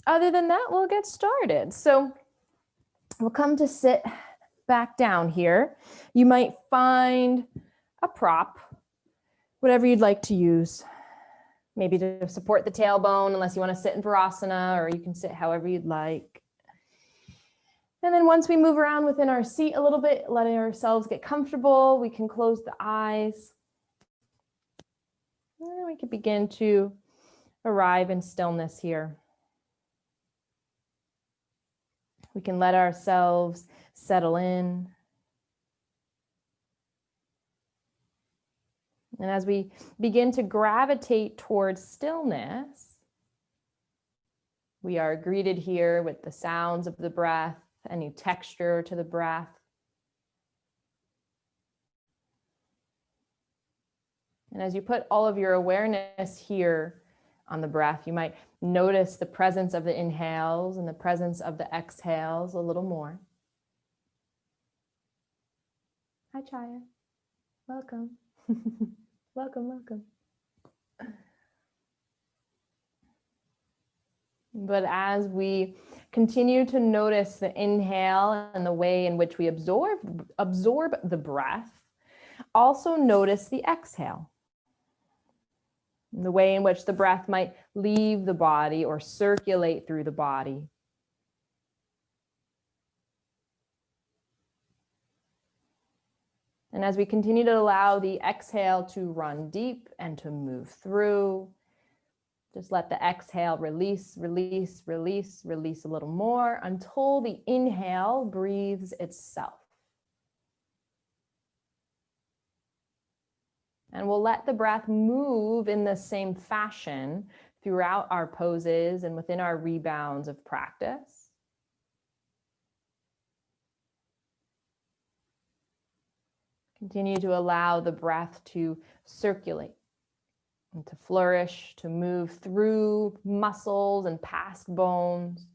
other than that, we'll get started. So we'll come to sit back down here. You might find a prop, whatever you'd like to use, maybe to support the tailbone, unless you want to sit in Virasana, or you can sit however you'd like. And then once we move around within our seat a little bit, letting ourselves get comfortable, we can close the eyes. And we can begin to arrive in stillness here. We can let ourselves settle in. And as we begin to gravitate towards stillness, we are greeted here with the sounds of the breath, any texture to the breath. And as you put all of your awareness here on the breath, you might notice the presence of the inhales and the presence of the exhales a little more. Hi, Chaya. Welcome. Welcome. But as we continue to notice the inhale and the way in which we absorb the breath, also notice the exhale. The way in which the breath might leave the body or circulate through the body. And as we continue to allow the exhale to run deep and to move through, just let the exhale release a little more until the inhale breathes itself. And we'll let the breath move in the same fashion throughout our poses and within our rebounds of practice. Continue to allow the breath to circulate and to flourish, to move through muscles and past bones.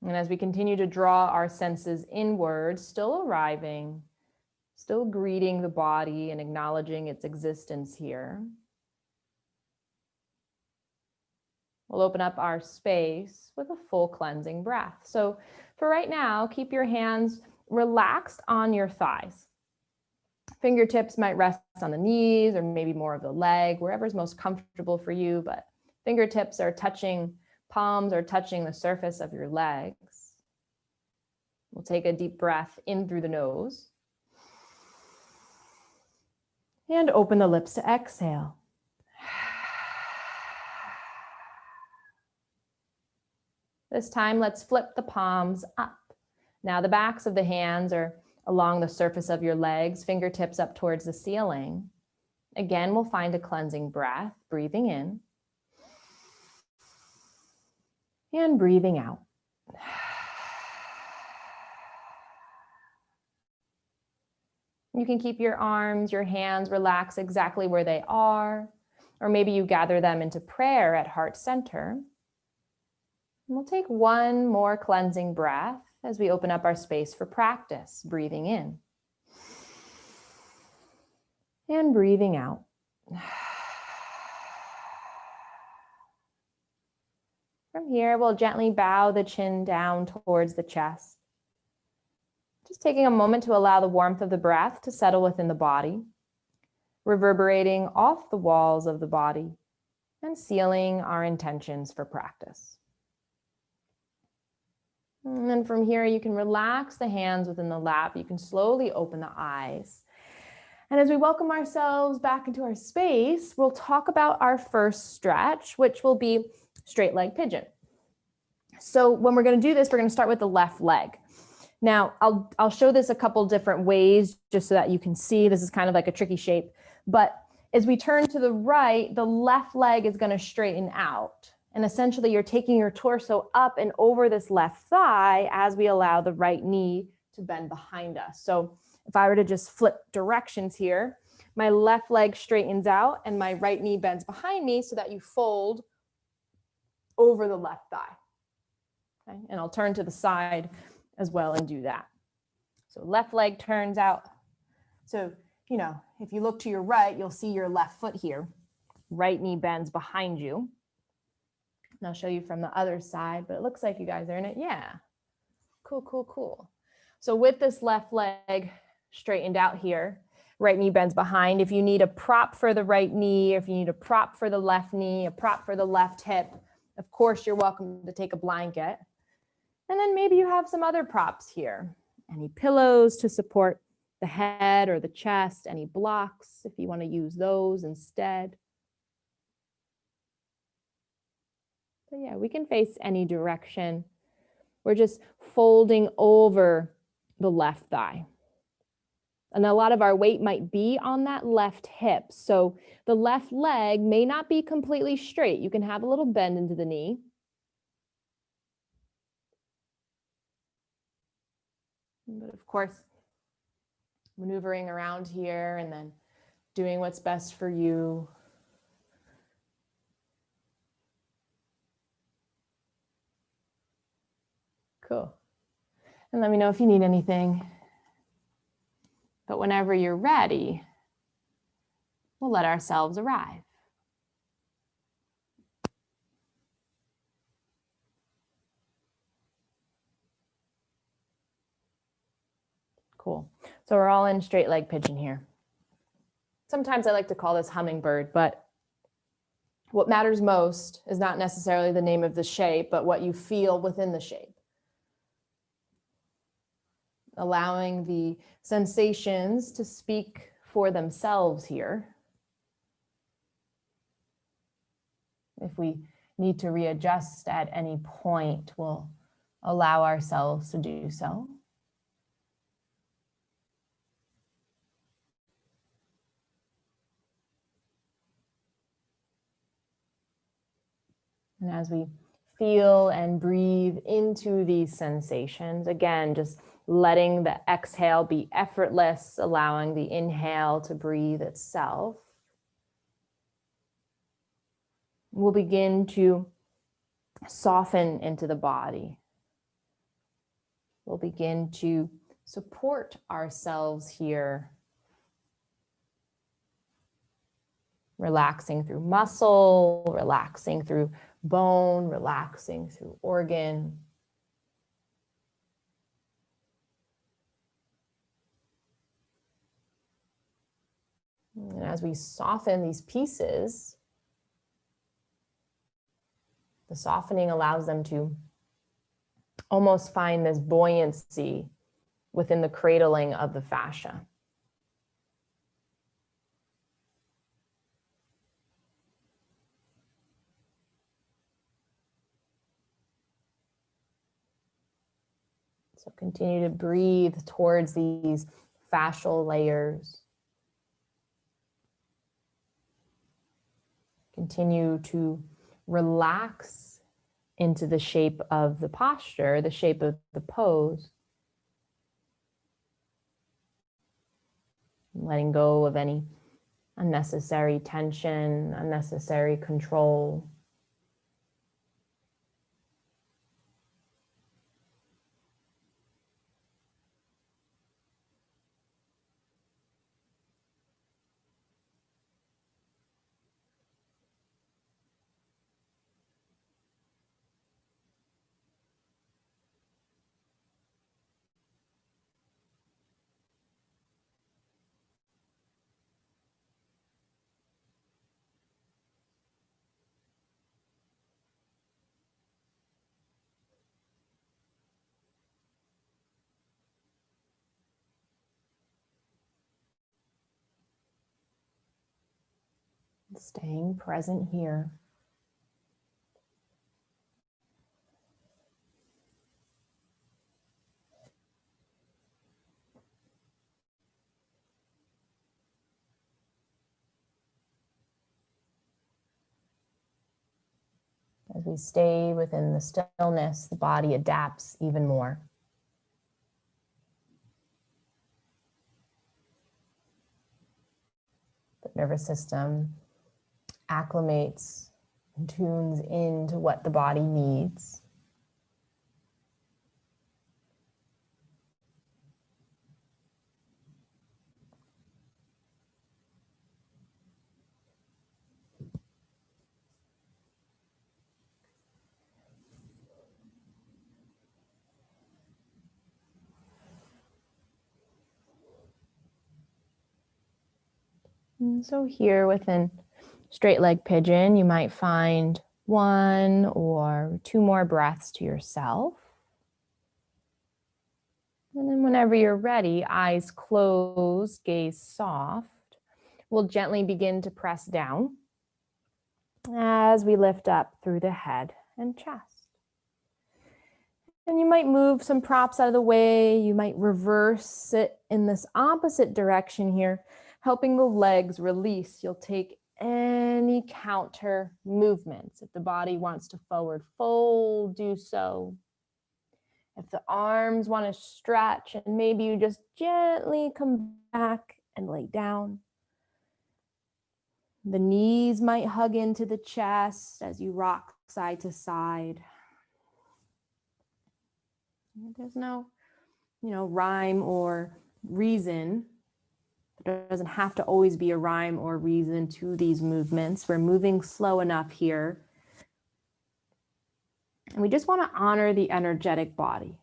And as we continue to draw our senses inward, still arriving, still greeting the body and acknowledging its existence here, we'll open up our space with a full cleansing breath. So for right now, keep your hands relaxed on your thighs. Fingertips might rest on the knees or maybe more of the leg, wherever's most comfortable for you, but fingertips are touching, palms are touching the surface of your legs. We'll take a deep breath in through the nose. And open the lips to exhale. This time, let's flip the palms up. Now the backs of the hands are along the surface of your legs, fingertips up towards the ceiling. Again, we'll find a cleansing breath, breathing in and breathing out. You can keep your arms, your hands relaxed exactly where they are, or maybe you gather them into prayer at heart center. And we'll take one more cleansing breath as we open up our space for practice, breathing in and breathing out. From here, we'll gently bow the chin down towards the chest. Just taking a moment to allow the warmth of the breath to settle within the body, reverberating off the walls of the body and sealing our intentions for practice. And then from here, you can relax the hands within the lap. You can slowly open the eyes. And as we welcome ourselves back into our space, we'll talk about our first stretch, which will be straight leg pigeon. So when we're going to do this, we're going to start with the left leg. Now, I'll show this a couple different ways just so that you can see. This is kind of like a tricky shape. But as we turn to the right, the left leg is going to straighten out. And essentially, you're taking your torso up and over this left thigh as we allow the right knee to bend behind us. So if I were to just flip directions here, my left leg straightens out and my right knee bends behind me so that you fold over the left thigh. Okay? And I'll turn to the side as well and do that. So left leg turns out. So, if you look to your right, you'll see your left foot here. Right knee bends behind you. And I'll show you from the other side, but it looks like you guys are in it. Yeah. Cool, cool, cool. So with this left leg straightened out here, right knee bends behind. If you need a prop for the right knee, if you need a prop for the left knee, a prop for the left hip, of course, you're welcome to take a blanket. And then maybe you have some other props here. Any pillows to support the head or the chest, any blocks if you want to use those instead. So yeah, we can face any direction. We're just folding over the left thigh. And a lot of our weight might be on that left hip. So the left leg may not be completely straight. You can have a little bend into the knee. But of course, maneuvering around here and then doing what's best for you. Cool. And let me know if you need anything. But whenever you're ready, we'll let ourselves arrive. Cool. So we're all in straight leg pigeon here. Sometimes I like to call this hummingbird, but what matters most is not necessarily the name of the shape, but what you feel within the shape. Allowing the sensations to speak for themselves here. If we need to readjust at any point, we'll allow ourselves to do so. And as we feel and breathe into these sensations, again, just letting the exhale be effortless, allowing the inhale to breathe itself. We'll begin to soften into the body. We'll begin to support ourselves here, relaxing through muscle, relaxing through bone, relaxing through organ. And as we soften these pieces, the softening allows them to almost find this buoyancy within the cradling of the fascia. So continue to breathe towards these fascial layers. Continue to relax into the shape of the posture, the shape of the pose. Letting go of any unnecessary tension, unnecessary control. Staying present here. As we stay within the stillness, the body adapts even more. The nervous system acclimates and tunes into what the body needs. And so here within straight leg pigeon, you might find 1 or 2 more breaths to yourself. And then whenever you're ready, eyes closed, gaze soft, we'll gently begin to press down as we lift up through the head and chest. And you might move some props out of the way. You might reverse it in this opposite direction here, helping the legs release. You'll take any counter movements. If the body wants to forward fold, do so. If the arms want to stretch, and maybe you just gently come back and lay down. The knees might hug into the chest as you rock side to side. There's no, rhyme or reason. There doesn't have to always be a rhyme or reason to these movements. We're moving slow enough here. And we just want to honor the energetic body.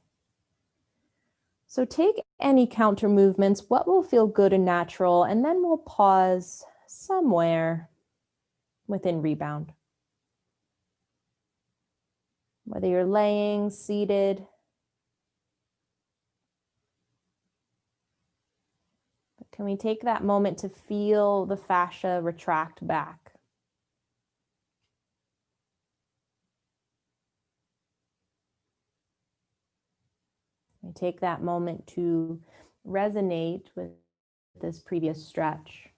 So take any counter movements, what will feel good and natural, and then we'll pause somewhere within rebound. Whether you're laying, seated, can we take that moment to feel the fascia retract back? And take that moment to resonate with this previous stretch.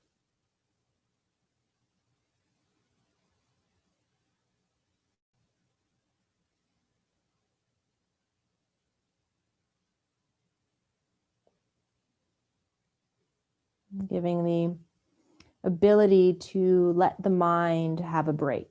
Giving the ability to let the mind have a break.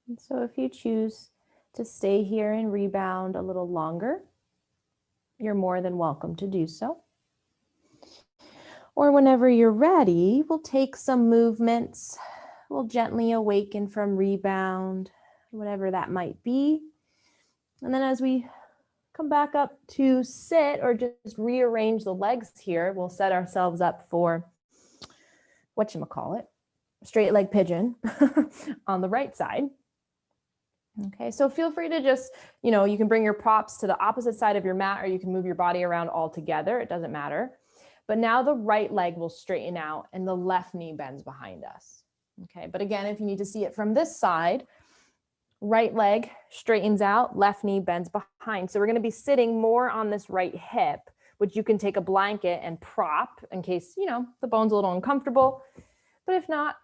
And so if you choose to stay here and rebound a little longer, you're more than welcome to do so. Or whenever you're ready, we'll take some movements. We'll gently awaken from rebound, whatever that might be. And then as we come back up to sit or just rearrange the legs here, we'll set ourselves up for straight leg pigeon on the right side. Okay, so feel free to just, you can bring your props to the opposite side of your mat, or you can move your body around all together. It doesn't matter. But now the right leg will straighten out and the left knee bends behind us. Okay, but again, if you need to see it from this side, right leg straightens out, left knee bends behind. So we're going to be sitting more on this right hip, which you can take a blanket and prop in case, the bone's a little uncomfortable. But if not,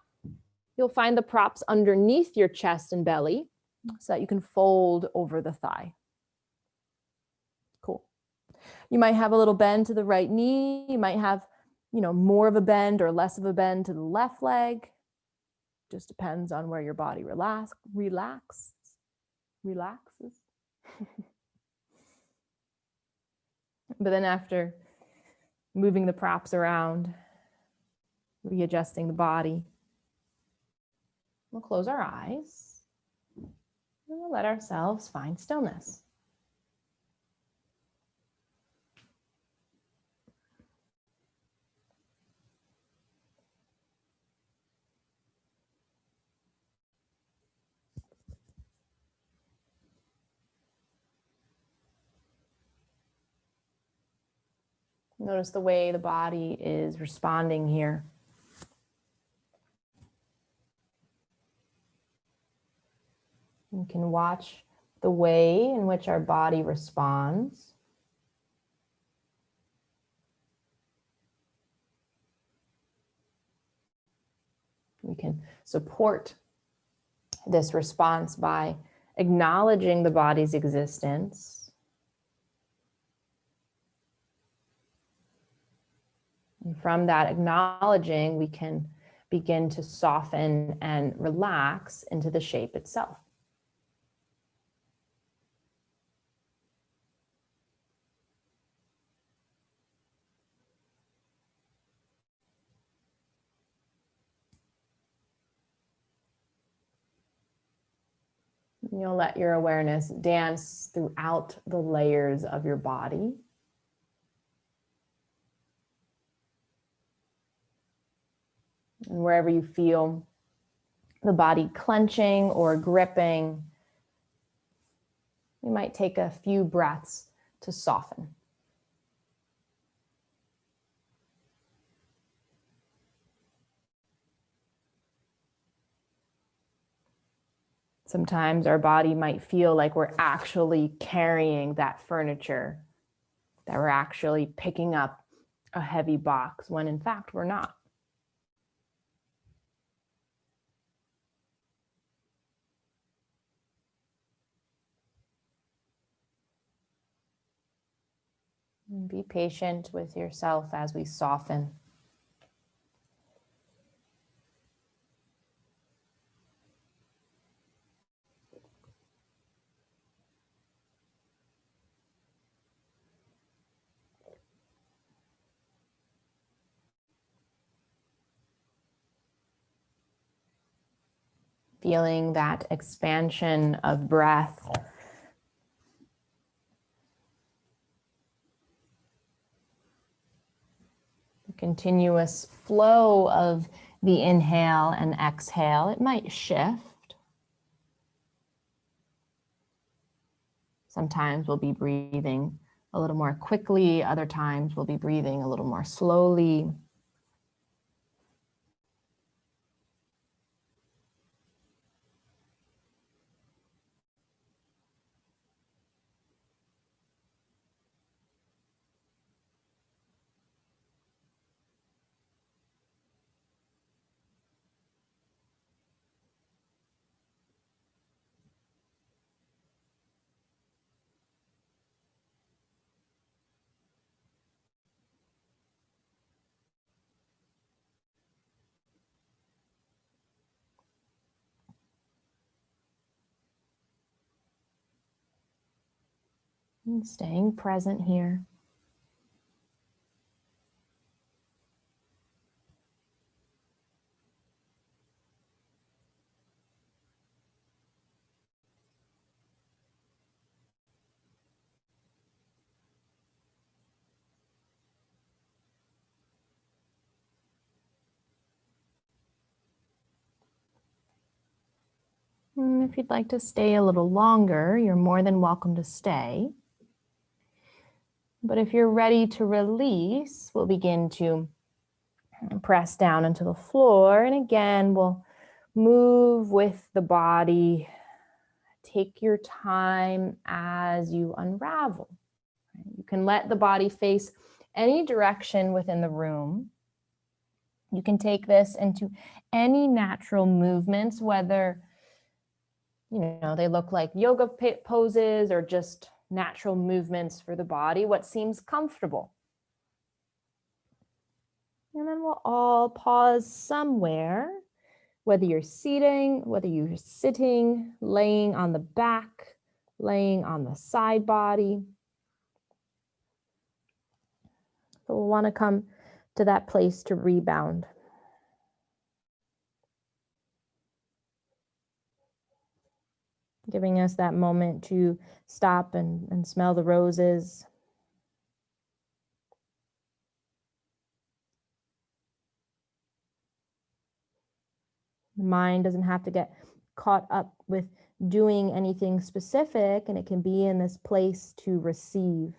you'll find the props underneath your chest and belly so that you can fold over the thigh. Cool. You might have a little bend to the right knee. You might have, more of a bend or less of a bend to the left leg. Just depends on where your body relaxes. But then after moving the props around, readjusting the body, we'll close our eyes and we'll let ourselves find stillness. Notice the way the body is responding here. You can watch the way in which our body responds. We can support this response by acknowledging the body's existence. And from that acknowledging, we can begin to soften and relax into the shape itself. You'll let your awareness dance throughout the layers of your body. And wherever you feel the body clenching or gripping, you might take a few breaths to soften. Sometimes our body might feel like we're actually carrying that furniture, that we're actually picking up a heavy box, when in fact we're not. And be patient with yourself as we soften. Feeling that expansion of breath. The continuous flow of the inhale and exhale. It might shift. Sometimes we'll be breathing a little more quickly. Other times we'll be breathing a little more slowly. And staying present here. And if you'd like to stay a little longer, you're more than welcome to stay. But if you're ready to release, we'll begin to press down into the floor. And again, we'll move with the body. Take your time as you unravel. You can let the body face any direction within the room. You can take this into any natural movements, whether they look like yoga poses or just natural movements for the body, what seems comfortable. And then we'll all pause somewhere, whether you're seating, whether you're sitting, laying on the back, laying on the side body. So we'll want to come to that place to rebound. Giving us that moment to stop and smell the roses. The mind doesn't have to get caught up with doing anything specific, and it can be in this place to receive.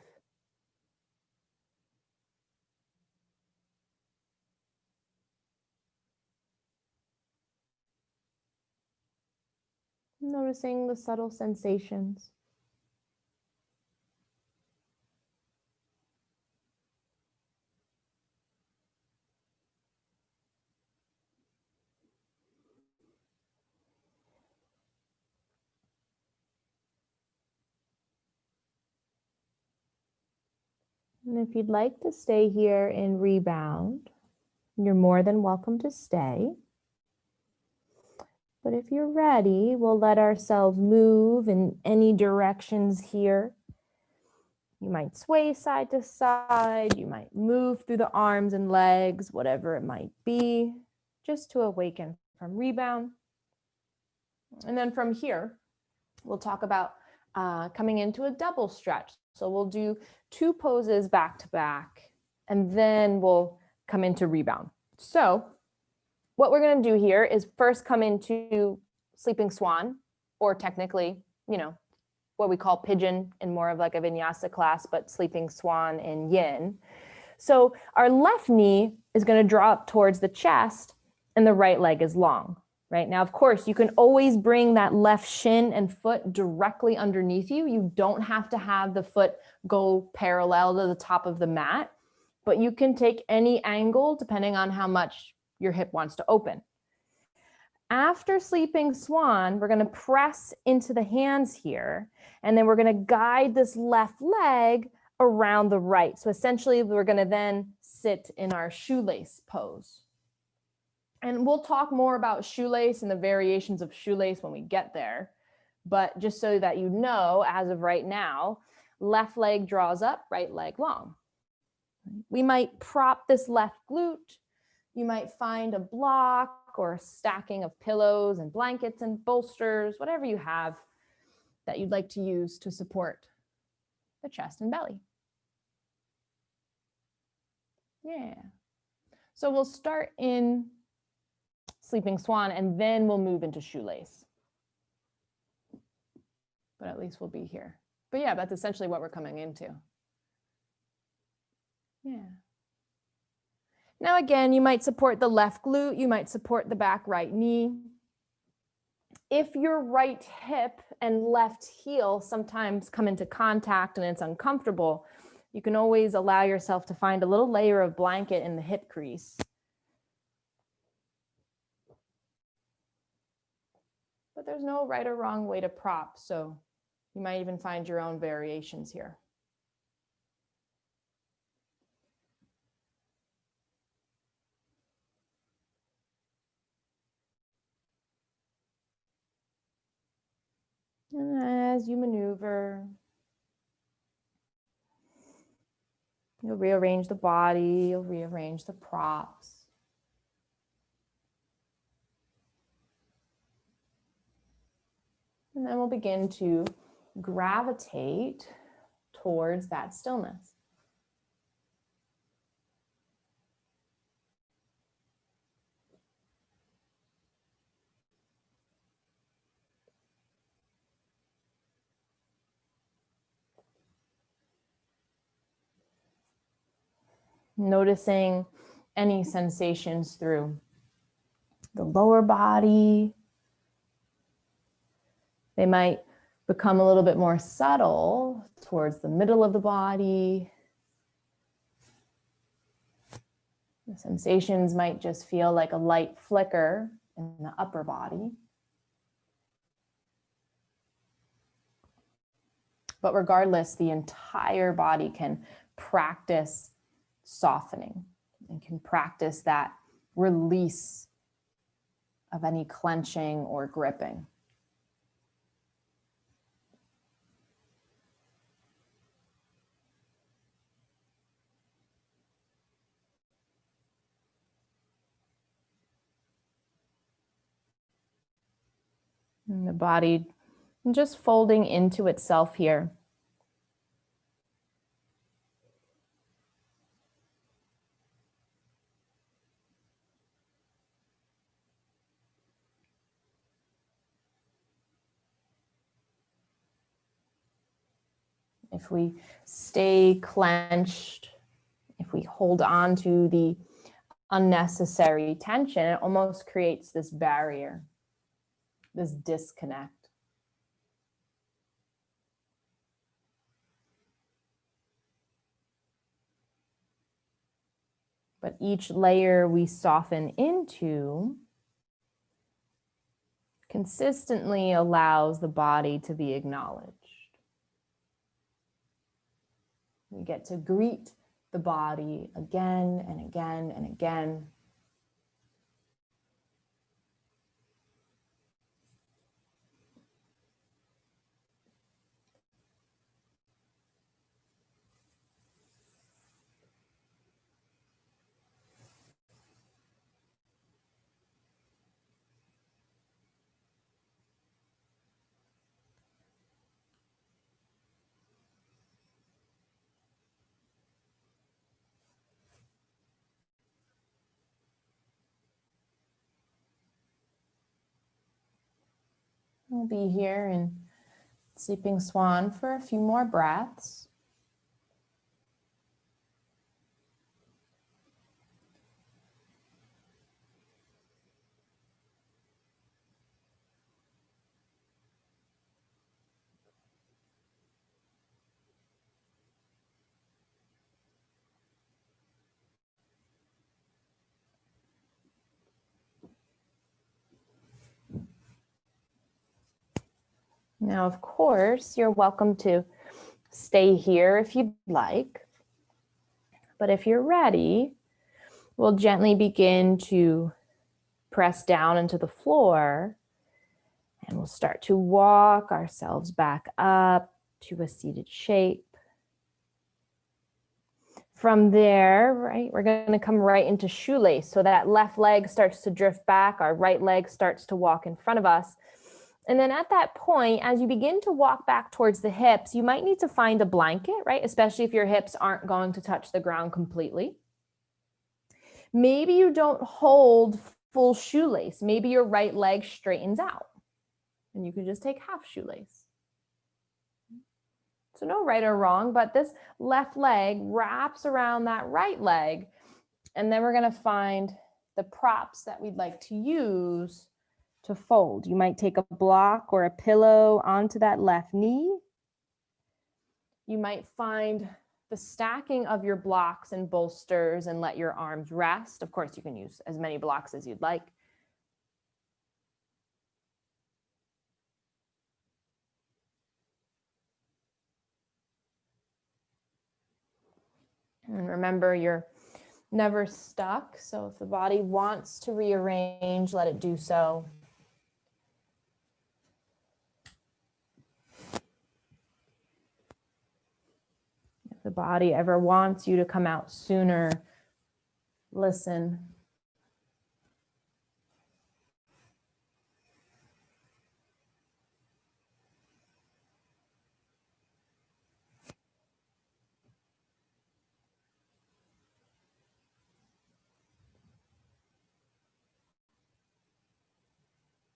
Noticing the subtle sensations. And if you'd like to stay here in rebound, you're more than welcome to stay. But if you're ready, we'll let ourselves move in any directions here. You might sway side to side. You might move through the arms and legs, whatever it might be, just to awaken from rebound. And then from here, We'll talk about coming into a double stretch. So we'll do 2 poses back to back, and then we'll come into rebound. So what we're going to do here is first come into sleeping swan, or technically, what we call pigeon in more of like a vinyasa class, but sleeping swan in yin. So our left knee is going to draw up towards the chest and the right leg is long, right? Now, of course, you can always bring that left shin and foot directly underneath you. You don't have to have the foot go parallel to the top of the mat, but you can take any angle depending on how much your hip wants to open. After sleeping swan, we're going to press into the hands here, and then we're going to guide this left leg around the right. So essentially, we're going to then sit in our shoelace pose. And we'll talk more about shoelace and the variations of shoelace when we get there. But just so that you know, as of right now, left leg draws up, right leg long. We might prop this left glute. You might find a block or a stacking of pillows and blankets and bolsters, whatever you have that you'd like to use to support the chest and belly. Yeah. So we'll start in sleeping swan and then we'll move into shoelace. But at least we'll be here. But yeah, that's essentially what we're coming into. Yeah. Now again, you might support the left glute, you might support the back right knee. If your right hip and left heel sometimes come into contact and it's uncomfortable, you can always allow yourself to find a little layer of blanket in the hip crease. But there's no right or wrong way to prop, so you might even find your own variations here. And as you maneuver, you'll rearrange the body, you'll rearrange the props. And then we'll begin to gravitate towards that stillness. Noticing any sensations through the lower body. They might become a little bit more subtle towards the middle of the body. The sensations might just feel like a light flicker in the upper body. But regardless, the entire body can practice softening and can practice that release of any clenching or gripping. And the body just folding into itself here. If we stay clenched, if we hold on to the unnecessary tension, it almost creates this barrier, this disconnect. But each layer we soften into consistently allows the body to be acknowledged. We get to greet the body again and again and again. We'll be here in Sleeping Swan for a few more breaths. Now, of course, you're welcome to stay here if you'd like. But if you're ready, we'll gently begin to press down into the floor, and we'll start to walk ourselves back up to a seated shape. From there, right, we're going to come right into shoelace. So that left leg starts to drift back, our right leg starts to walk in front of us. And then at that point, as you begin to walk back towards the hips, you might need to find a blanket, right? Especially if your hips aren't going to touch the ground completely. Maybe you don't hold full shoelace. Maybe your right leg straightens out and you can just take half shoelace. So no right or wrong, but this left leg wraps around that right leg. And then we're going to find the props that we'd like to use to fold. You might take a block or a pillow onto that left knee. You might find the stacking of your blocks and bolsters and let your arms rest. Of course, you can use as many blocks as you'd like. And remember, you're never stuck. So if the body wants to rearrange, let it do so. If the body ever wants you to come out sooner, listen.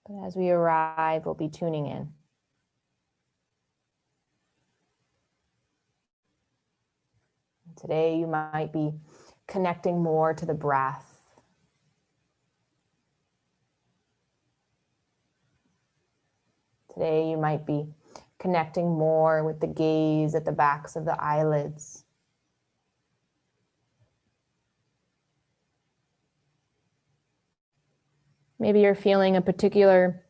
But as we arrive, we'll be tuning in. Today, you might be connecting more to the breath. Today, you might be connecting more with the gaze at the backs of the eyelids. Maybe you're feeling a particular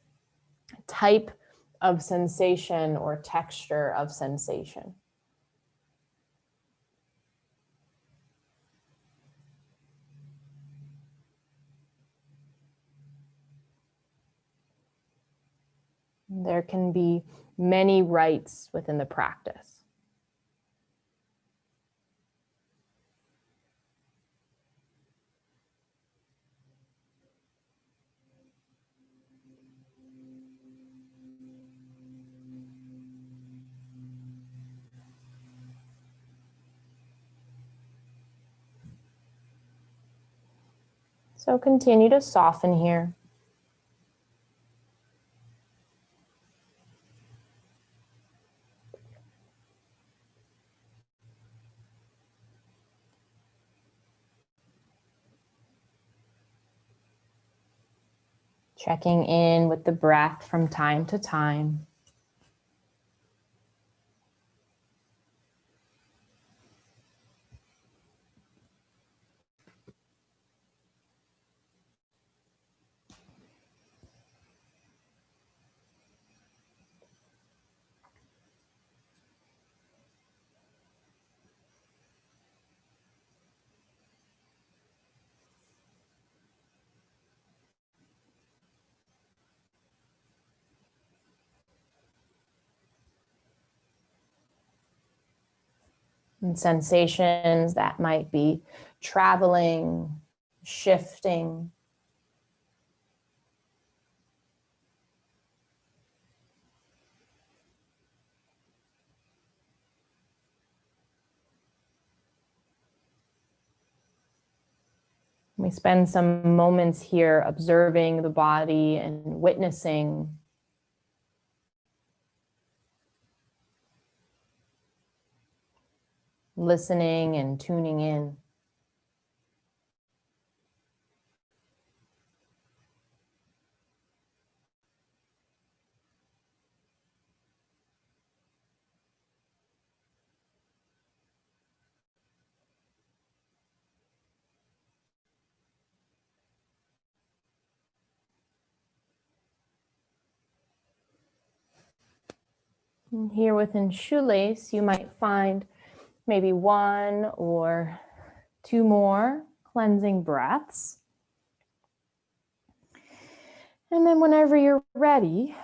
type of sensation or texture of sensation. There can be many rights within the practice. So continue to soften here. Checking in with the breath from time to time. And sensations that might be traveling, shifting. We spend some moments here observing the body and witnessing listening and tuning in. And here within shoelace, you might find maybe 1 or 2 more cleansing breaths. And then whenever you're ready,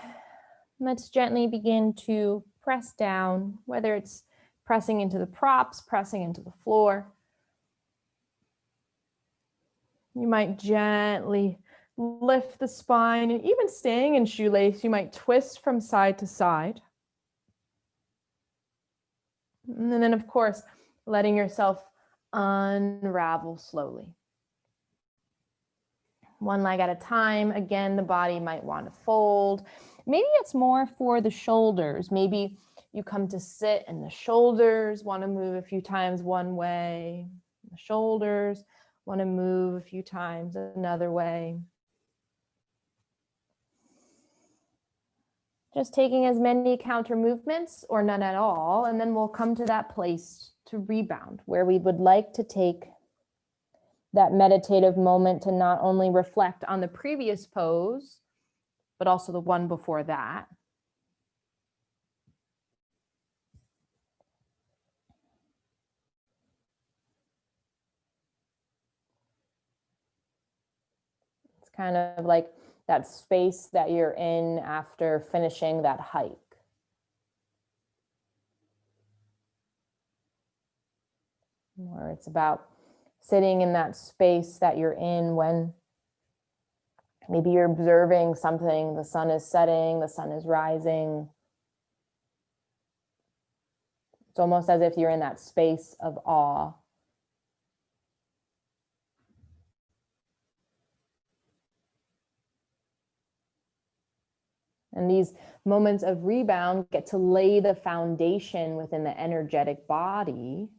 let's gently begin to press down, whether it's pressing into the props, pressing into the floor. You might gently lift the spine, and even staying in shoelace, you might twist from side to side. And then, of course, letting yourself unravel slowly. One leg at a time. Again, the body might want to fold. Maybe it's more for the shoulders. Maybe you come to sit and the shoulders want to move a few times one way. The shoulders want to move a few times another way. Just taking as many counter movements or none at all, and then we'll come to that place to rebound where we would like to take that meditative moment to not only reflect on the previous pose, but also the one before that. It's kind of like that space that you're in after finishing that hike. Or it's about sitting in that space that you're in when maybe you're observing something, the sun is setting, the sun is rising. It's almost as if you're in that space of awe. And these moments of rebound get to lay the foundation within the energetic body,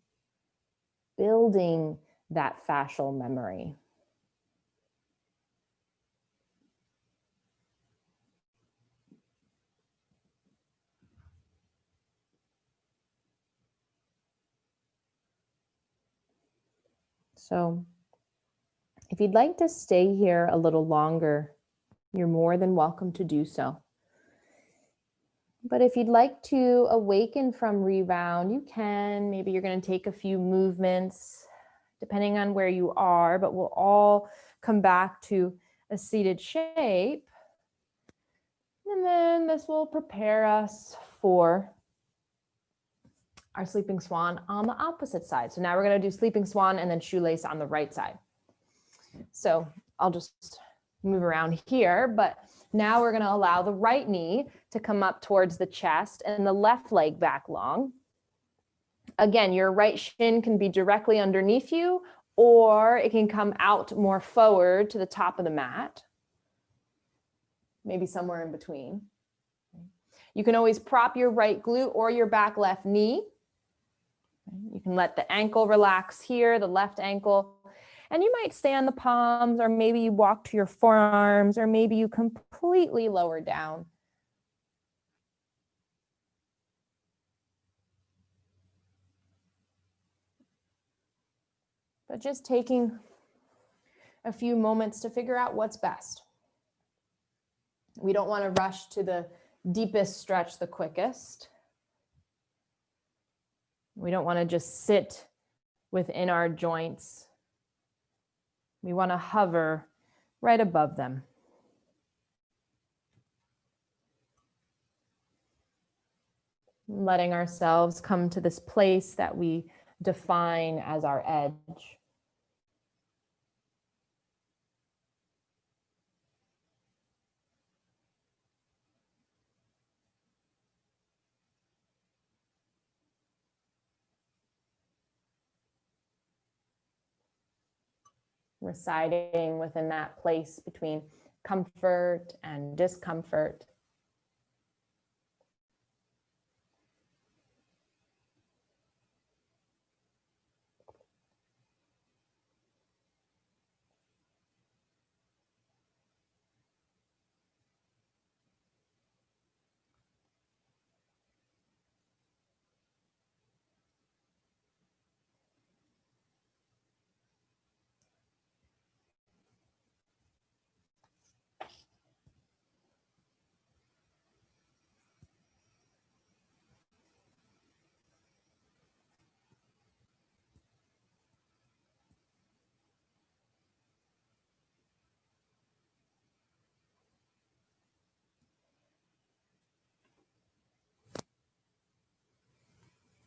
building that fascial memory. So if you'd like to stay here a little longer, you're more than welcome to do so. But if you'd like to awaken from rebound, you can. Maybe you're going to take a few movements, depending on where you are, but we'll all come back to a seated shape. And then this will prepare us for our sleeping swan on the opposite side. So now we're going to do sleeping swan and then shoelace on the right side. So I'll just move around here, but now we're going to allow the right knee to come up towards the chest and the left leg back long. Again, your right shin can be directly underneath you, or it can come out more forward to the top of the mat. Maybe somewhere in between. You can always prop your right glute or your back left knee. You can let the ankle relax here, the left ankle. And you might stay on the palms, or maybe you walk to your forearms, or maybe you completely lower down. But just taking a few moments to figure out what's best. We don't want to rush to the deepest stretch the quickest. We don't want to just sit within our joints. We want to hover right above them. Letting ourselves come to this place that we define as our edge. Residing within that place between comfort and discomfort.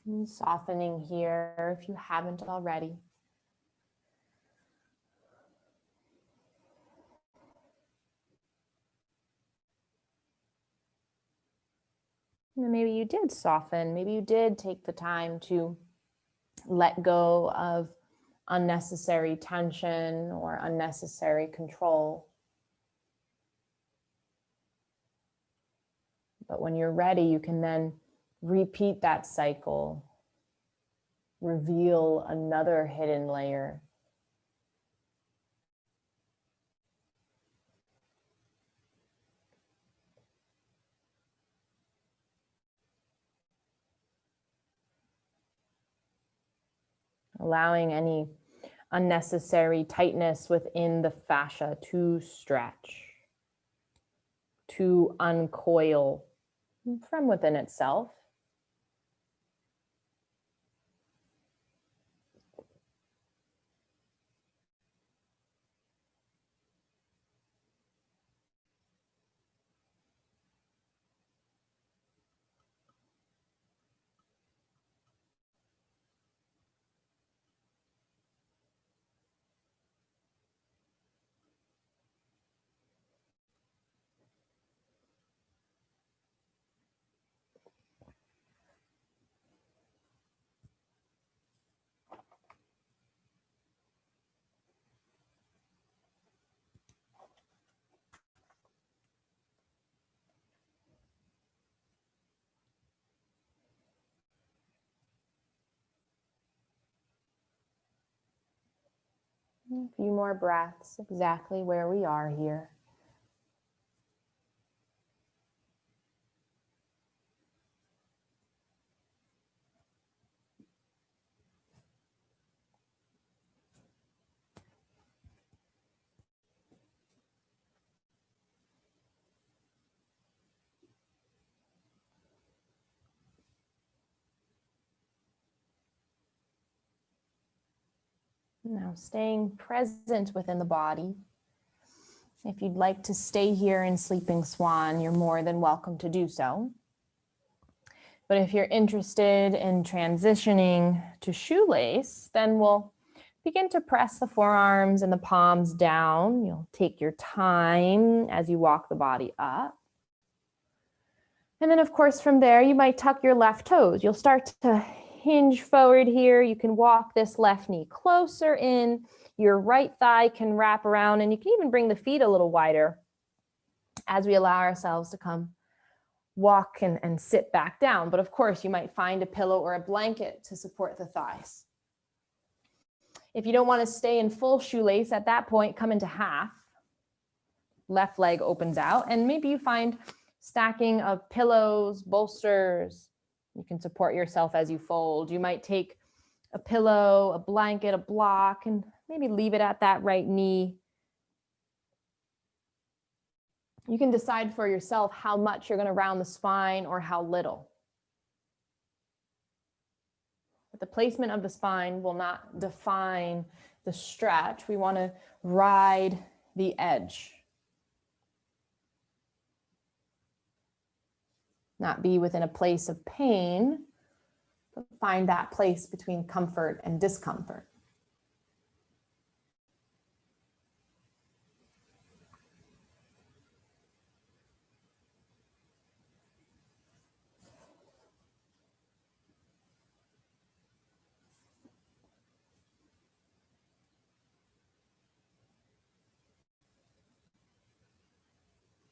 And softening here if you haven't already. And maybe you did soften. Maybe you did take the time to let go of unnecessary tension or unnecessary control. But when you're ready, you can then repeat that cycle, reveal another hidden layer. Allowing any unnecessary tightness within the fascia to stretch, to uncoil from within itself. A few more breaths, exactly where we are here. Now staying present within the body. If you'd like to stay here in Sleeping Swan, you're more than welcome to do so. But if you're interested in transitioning to shoelace, then we'll begin to press the forearms and the palms down. You'll take your time as you walk the body up. And then, of course, from there, you might tuck your left toes. You'll start to hinge forward here. You can walk this left knee closer in. Your right thigh can wrap around, and you can even bring the feet a little wider as we allow ourselves to come walk and sit back down. But of course, you might find a pillow or a blanket to support the thighs. If you don't want to stay in full shoelace at that point, come into half. Left leg opens out, and maybe you find stacking of pillows, bolsters. You can support yourself as you fold. You might take a pillow, a blanket, a block, and maybe leave it at that right knee. You can decide for yourself how much you're going to round the spine or how little. But the placement of the spine will not define the stretch. We want to ride the edge. Not be within a place of pain, but find that place between comfort and discomfort.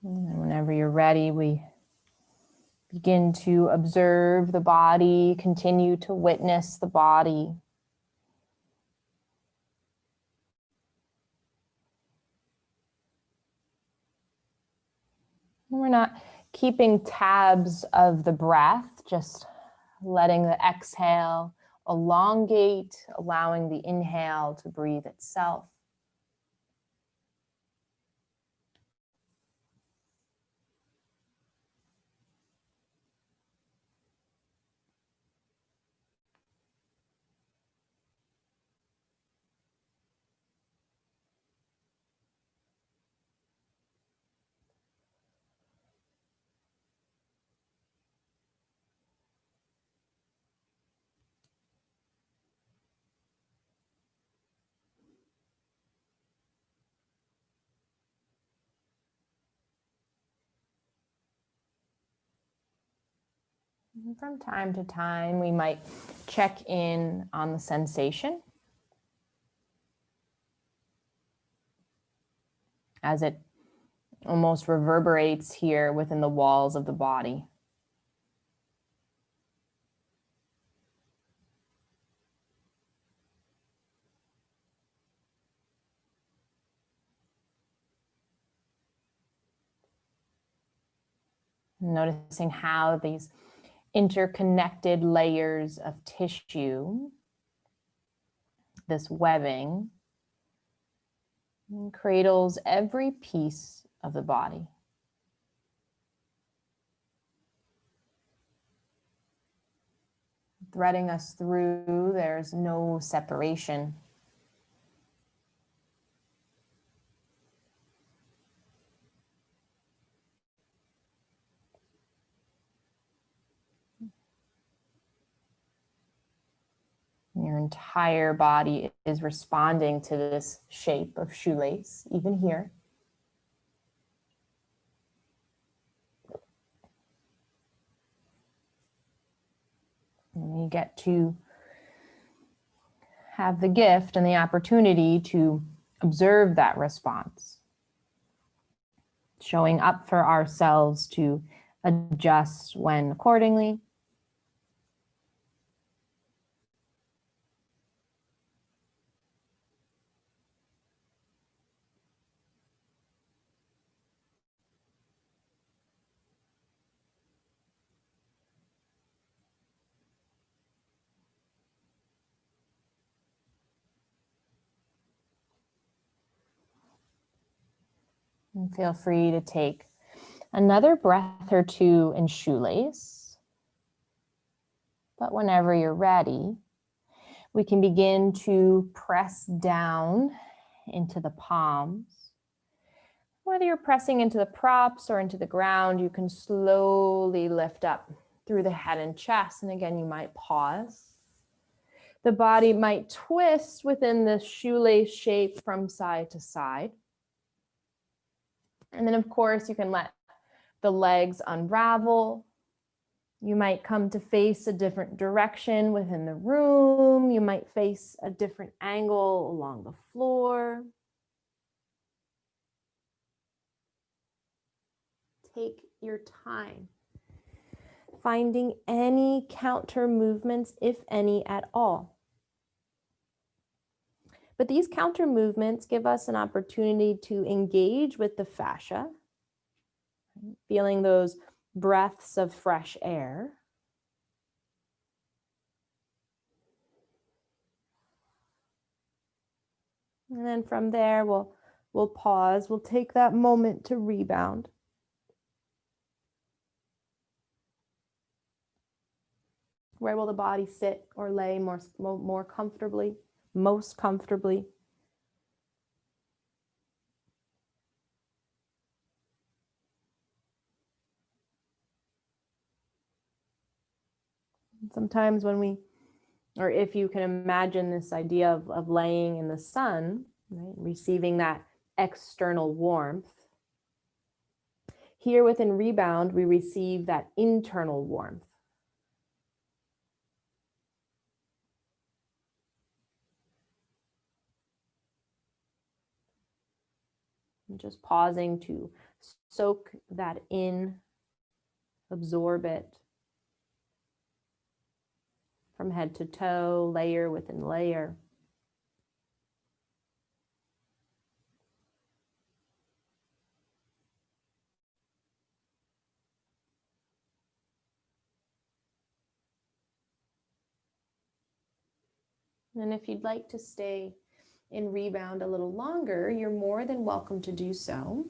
And whenever you're ready, we begin to observe the body, continue to witness the body. We're not keeping tabs of the breath, just letting the exhale elongate, allowing the inhale to breathe itself. And from time to time, we might check in on the sensation as it almost reverberates here within the walls of the body. Noticing how these interconnected layers of tissue, this webbing, cradles every piece of the body. Threading us through, there's no separation. Your entire body is responding to this shape of shoelace, even here. And you get to have the gift and the opportunity to observe that response, showing up for ourselves to adjust when accordingly. And feel free to take another breath or two in shoelace. But whenever you're ready, we can begin to press down into the palms. Whether you're pressing into the props or into the ground, you can slowly lift up through the head and chest. And again, you might pause. The body might twist within the shoelace shape from side to side. And then, of course, you can let the legs unravel. You might come to face a different direction within the room. You might face a different angle along the floor. Take your time, finding any counter movements, if any at all. But these counter movements give us an opportunity to engage with the fascia, feeling those breaths of fresh air. And then from there, we'll pause. We'll take that moment to rebound. Where will the body sit or lay more comfortably, most comfortably? Sometimes when or if you can imagine this idea of laying in the sun, right, receiving that external warmth. Here within rebound, we receive that internal warmth. And just pausing to soak that in, absorb it from head to toe, layer within layer. And if you'd like to stay in rebound a little longer, you're more than welcome to do so.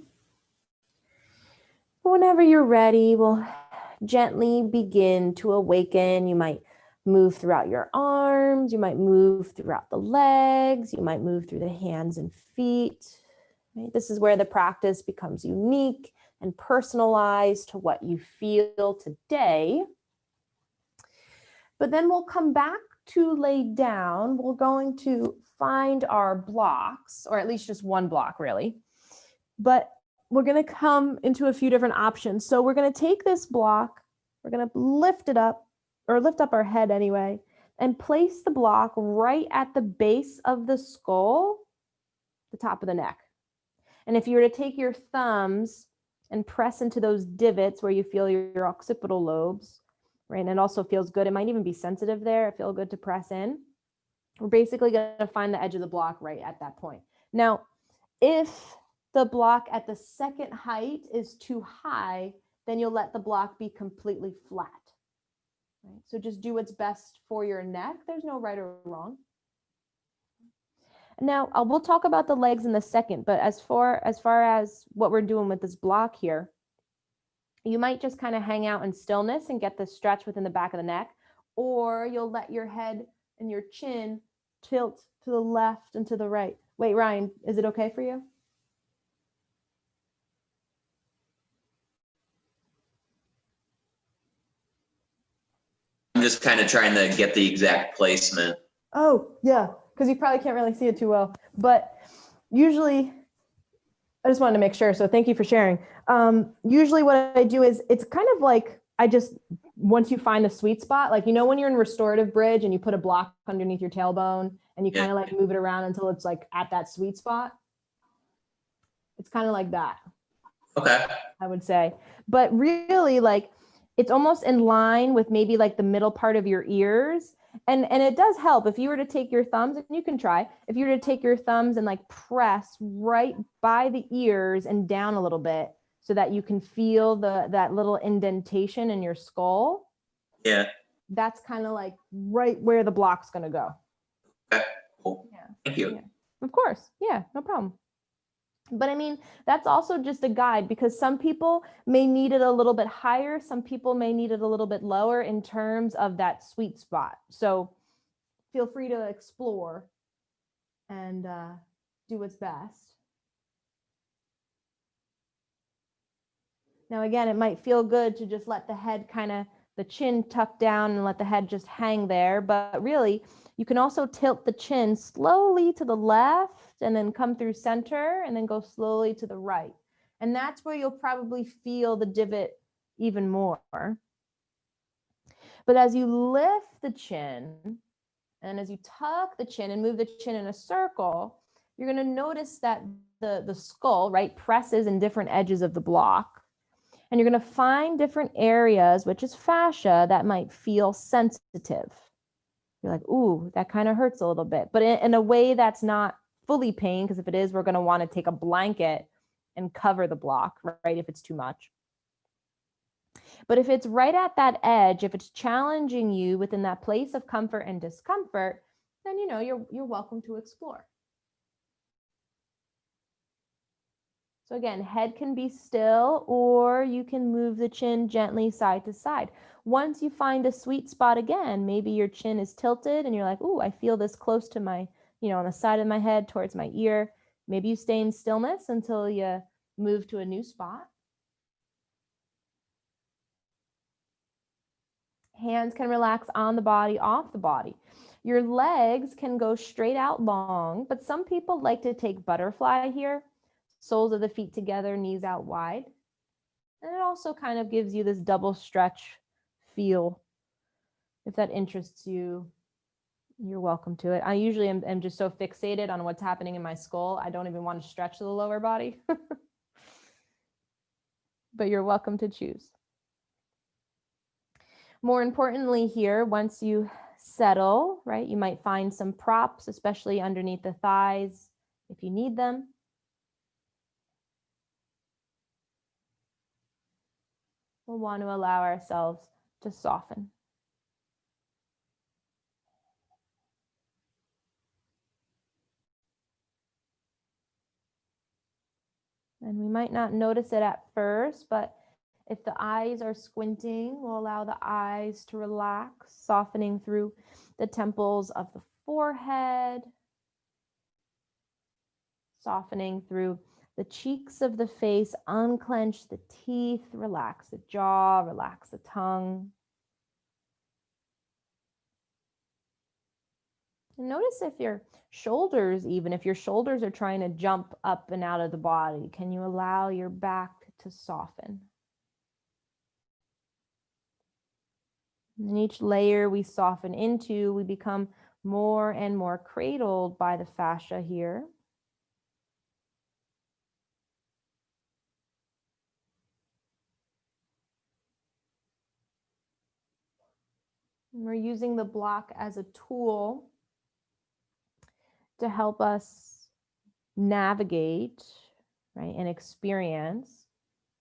Whenever you're ready, we'll gently begin to awaken. You might move throughout your arms, you might move throughout the legs, you might move through the hands and feet. Right? This is where the practice becomes unique and personalized to what you feel today. But then we'll come back to lay down. We're going to find our blocks, or at least just one block really. But we're going to come into a few different options. So we're going to take this block We're going to lift it up, or lift up our head anyway, and place the block right at the base of the skull, the top of the neck. And if you were to take your thumbs and press into those divots where you feel your occipital lobes, right, and it also feels good. It might even be sensitive there. It feels good to press in. We're basically going to find the edge of the block right at that point. Now, if the block at the second height is too high, then you'll let the block be completely flat. Right? So just do what's best for your neck. There's no right or wrong. Now, we'll talk about the legs in a second, but as far as what we're doing with this block here, you might just kind of hang out in stillness and get the stretch within the back of the neck, or you'll let your head and your chin tilt to the left and to the right. Wait, Ryan, is it okay for you? I'm just kind of trying to get the exact placement. Oh, yeah, because you probably can't really see it too well. But usually, I just wanted to make sure. So thank you for sharing. Usually what I do is it's kind of like once you find the sweet spot, like, when you're in restorative bridge and you put a block underneath your tailbone and you kind of like move it around until it's like at that sweet spot. It's kind of like that. Okay. I would say. But really, like, it's almost in line with maybe like the middle part of your ears. And it does help if you were to take your thumbs, and you can try, if you were to take your thumbs and like press right by the ears and down a little bit so that you can feel that little indentation in your skull. Yeah. That's kind of like right where the block's going to go. Okay. Cool. Yeah. Thank you. Yeah. Of course. Yeah, no problem. But I mean, that's also just a guide, because some people may need it a little bit higher. Some people may need it a little bit lower in terms of that sweet spot. So feel free to explore and do what's best. Now, again, it might feel good to just let the head the chin tuck down and let the head just hang there. But really, you can also tilt the chin slowly to the left and then come through center and then go slowly to the right. And that's where you'll probably feel the divot even more. But as you lift the chin and as you tuck the chin and move the chin in a circle, you're going to notice that the skull, right, presses in different edges of the block. And you're going to find different areas, which is fascia, that might feel sensitive. You're like, ooh, that kind of hurts a little bit. But in a way that's not fully pain, because if it is, we're going to want to take a blanket and cover the block, right, if it's too much. But if it's right at that edge, if it's challenging you within that place of comfort and discomfort, then you're welcome to explore. So again, head can be still, or you can move the chin gently side to side. Once you find a sweet spot again, maybe your chin is tilted and you're like, ooh, I feel this close to my, on the side of my head towards my ear. Maybe you stay in stillness until you move to a new spot. Hands can relax on the body, off the body. Your legs can go straight out long, but some people like to take butterfly here. Soles of the feet together, knees out wide. And it also kind of gives you this double stretch feel. If that interests you, you're welcome to it. I usually am just so fixated on what's happening in my skull, I don't even want to stretch the lower body. But you're welcome to choose. More importantly here, once you settle, right, you might find some props, especially underneath the thighs if you need them. We'll want to allow ourselves to soften. And we might not notice it at first, but if the eyes are squinting, we'll allow the eyes to relax, softening through the temples of the forehead, softening through the cheeks of the face, unclench the teeth, relax the jaw, relax the tongue. And notice if your shoulders, even if your shoulders are trying to jump up and out of the body, can you allow your back to soften? And each layer we soften into, we become more and more cradled by the fascia here. And we're using the block as a tool to help us navigate, right, and experience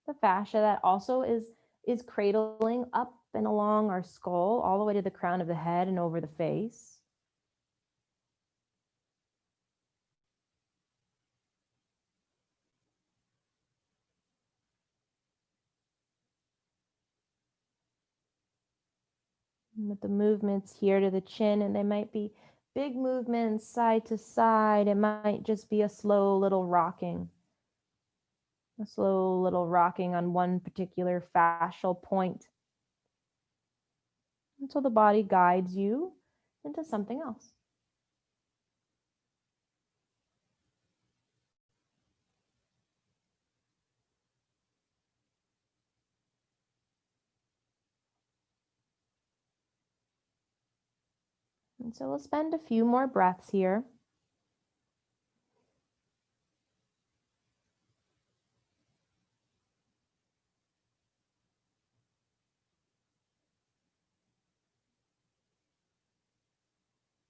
the fascia that also is cradling up and along our skull, all the way to the crown of the head and over the face. And with the movements here to the chin, and they might be big movements side to side. It might just be a slow little rocking. A slow little rocking on one particular fascial point until the body guides you into something else. And so we'll spend a few more breaths here.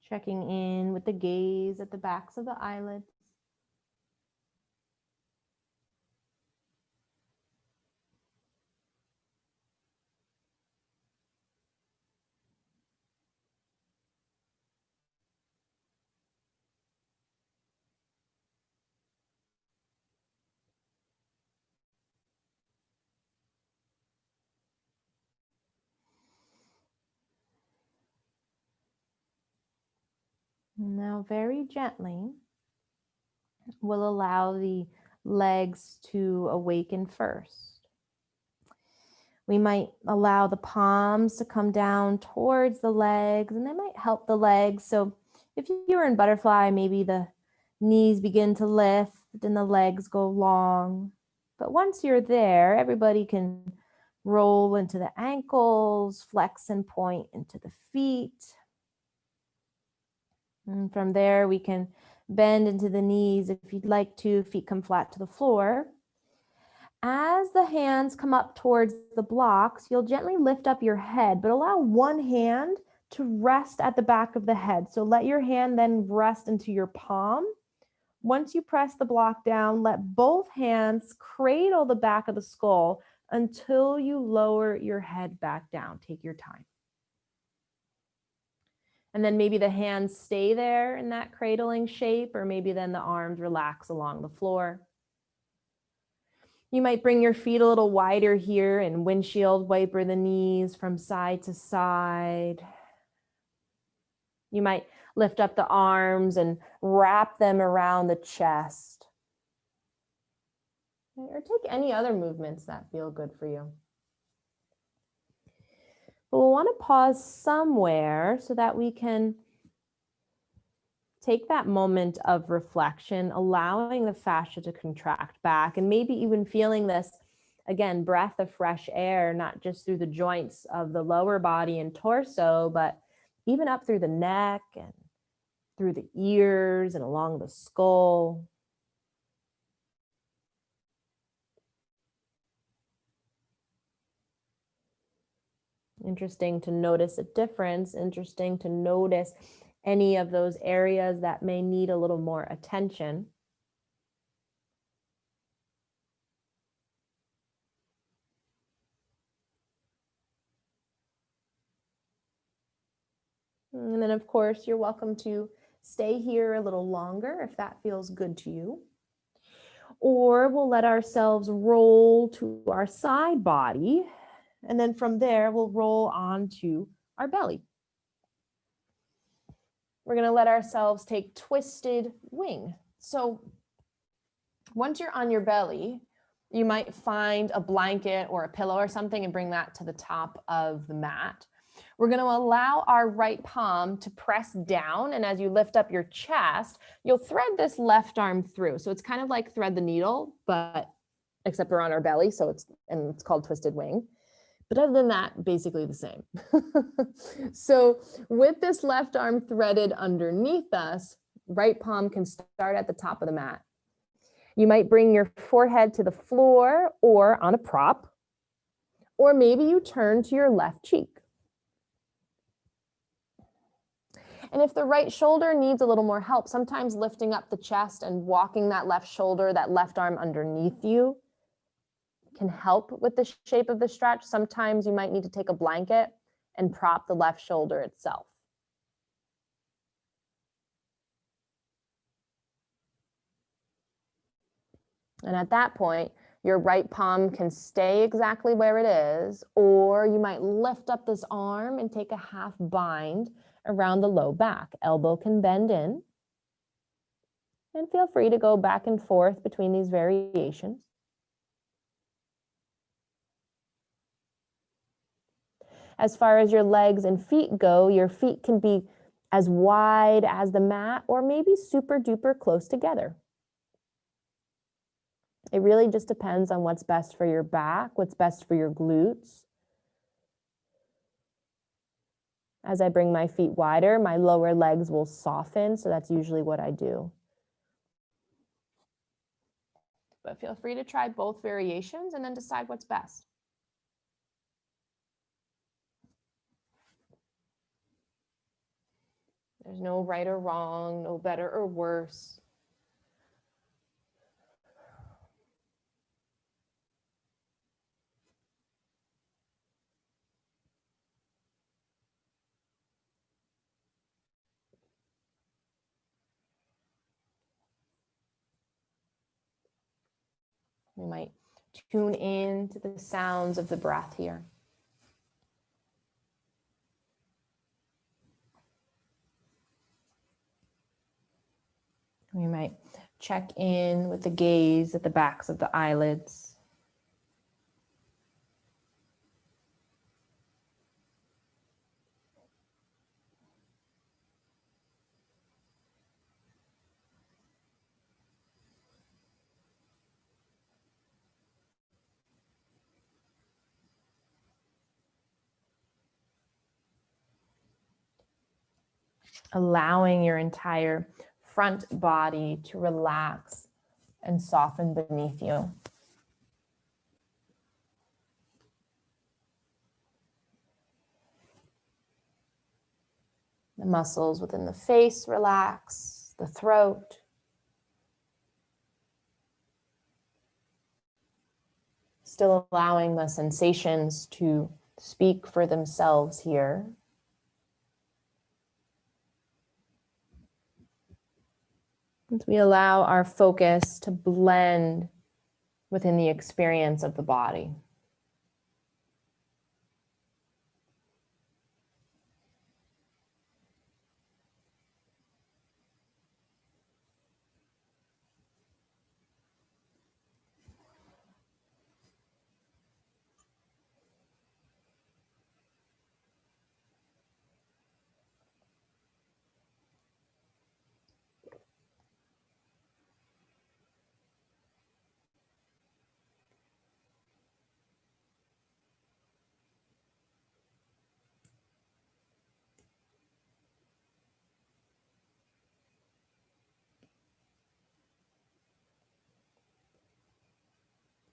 Checking in with the gaze at the backs of the eyelids. Now, very gently, we'll allow the legs to awaken first. We might allow the palms to come down towards the legs, and they might help the legs. So if you were in butterfly, maybe the knees begin to lift and the legs go long. But once you're there, everybody can roll into the ankles, flex and point into the feet. And from there, we can bend into the knees if you'd like to, feet come flat to the floor. As the hands come up towards the blocks, you'll gently lift up your head, but allow one hand to rest at the back of the head. So let your hand then rest into your palm. Once you press the block down, let both hands cradle the back of the skull until you lower your head back down. Take your time. And then maybe the hands stay there in that cradling shape, or maybe then the arms relax along the floor. You might bring your feet a little wider here and windshield wiper the knees from side to side. You might lift up the arms and wrap them around the chest. Or take any other movements that feel good for you. But we'll want to pause somewhere so that we can take that moment of reflection, allowing the fascia to contract back, and maybe even feeling this, again, breath of fresh air, not just through the joints of the lower body and torso, but even up through the neck and through the ears and along the skull. Interesting to notice a difference, interesting to notice any of those areas that may need a little more attention. And then, of course, you're welcome to stay here a little longer if that feels good to you. Or we'll let ourselves roll to our side body. And then from there, we'll roll onto our belly. We're going to let ourselves take twisted wing. So once you're on your belly, you might find a blanket or a pillow or something and bring that to the top of the mat. We're going to allow our right palm to press down. And as you lift up your chest, you'll thread this left arm through. So it's kind of like thread the needle, but except we're on our belly. So it's called twisted wing. But other than that, basically the same. So with this left arm threaded underneath us, right palm can start at the top of the mat. You might bring your forehead to the floor or on a prop, or maybe you turn to your left cheek. And if the right shoulder needs a little more help, sometimes lifting up the chest and walking that left shoulder, that left arm underneath you can help with the shape of the stretch. Sometimes you might need to take a blanket and prop the left shoulder itself. And at that point, your right palm can stay exactly where it is, or you might lift up this arm and take a half bind around the low back. Elbow can bend in. And feel free to go back and forth between these variations. As far as your legs and feet go, your feet can be as wide as the mat or maybe super duper close together. It really just depends on what's best for your back, what's best for your glutes. As I bring my feet wider, my lower legs will soften, so that's usually what I do. But feel free to try both variations and then decide what's best. There's no right or wrong, no better or worse. We might tune in to the sounds of the breath here. We might check in with the gaze at the backs of the eyelids. Allowing your entire front body to relax and soften beneath you. The muscles within the face relax, the throat. Still allowing the sensations to speak for themselves here. As we allow our focus to blend within the experience of the body.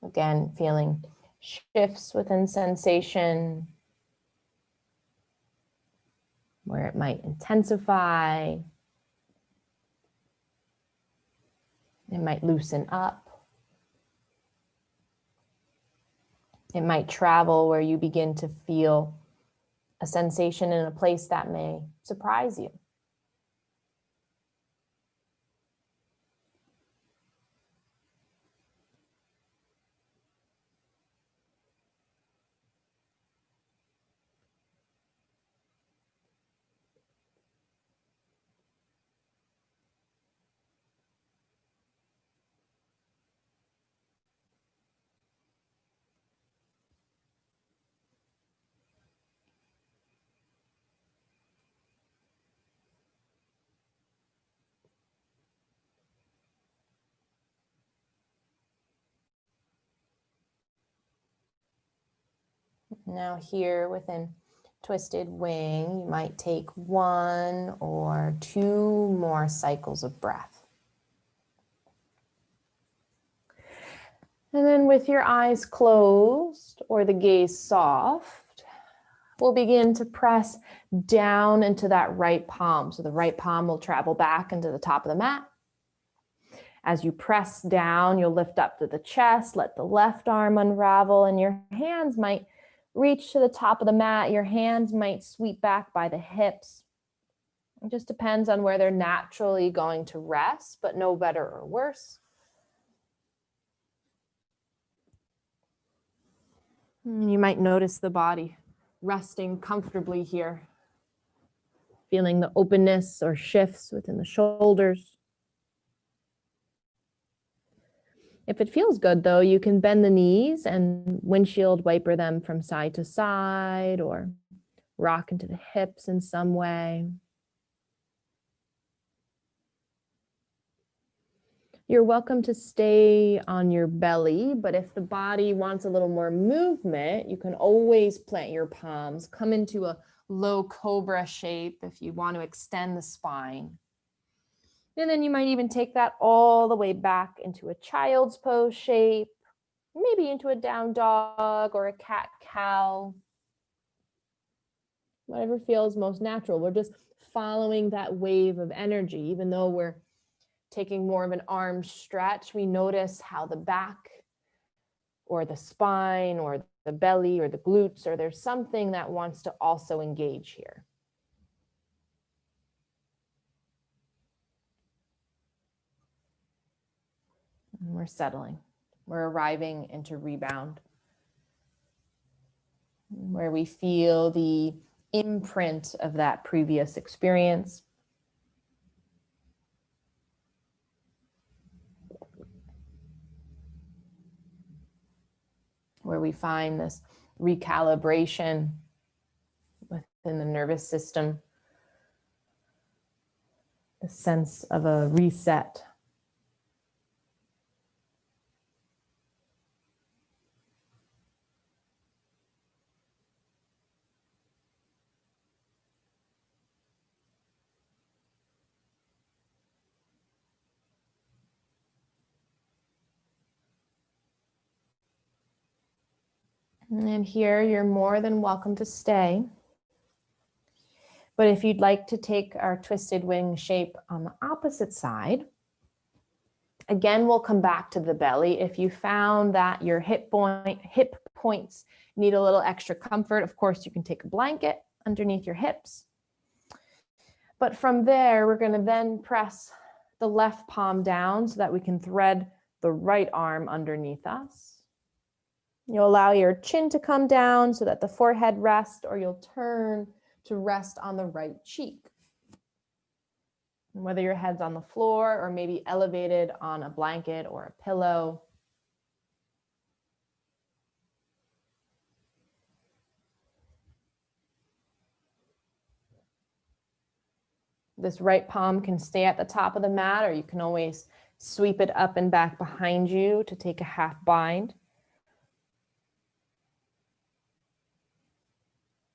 Again, feeling shifts within sensation, where it might intensify, it might loosen up, it might travel where you begin to feel a sensation in a place that may surprise you. Now here within twisted wing, you might take 1 or 2 more cycles of breath. And then with your eyes closed or the gaze soft, we'll begin to press down into that right palm. So the right palm will travel back into the top of the mat. As you press down, you'll lift up to the chest, let the left arm unravel, and your hands might reach to the top of the mat. Your hands might sweep back by the hips. It just depends on where they're naturally going to rest, but no better or worse. And you might notice the body resting comfortably here, feeling the openness or shifts within the shoulders. If it feels good, though, you can bend the knees and windshield wiper them from side to side or rock into the hips in some way. You're welcome to stay on your belly, but if the body wants a little more movement, you can always plant your palms, come into a low cobra shape if you want to extend the spine. And then you might even take that all the way back into a child's pose shape, maybe into a down dog or a cat-cow. Whatever feels most natural. We're just following that wave of energy. Even though we're taking more of an arm stretch, we notice how the back or the spine or the belly or the glutes, or there's something that wants to also engage here. And we're settling. We're arriving into rebound, where we feel the imprint of that previous experience. Where we find this recalibration within the nervous system, the sense of a reset. And here you're more than welcome to stay. But if you'd like to take our twisted wing shape on the opposite side, again, we'll come back to the belly. If you found that your hip points need a little extra comfort, of course, you can take a blanket underneath your hips. But from there, we're going to then press the left palm down so that we can thread the right arm underneath us. You'll allow your chin to come down so that the forehead rests, or you'll turn to rest on the right cheek. And whether your head's on the floor or maybe elevated on a blanket or a pillow. This right palm can stay at the top of the mat, or you can always sweep it up and back behind you to take a half bind.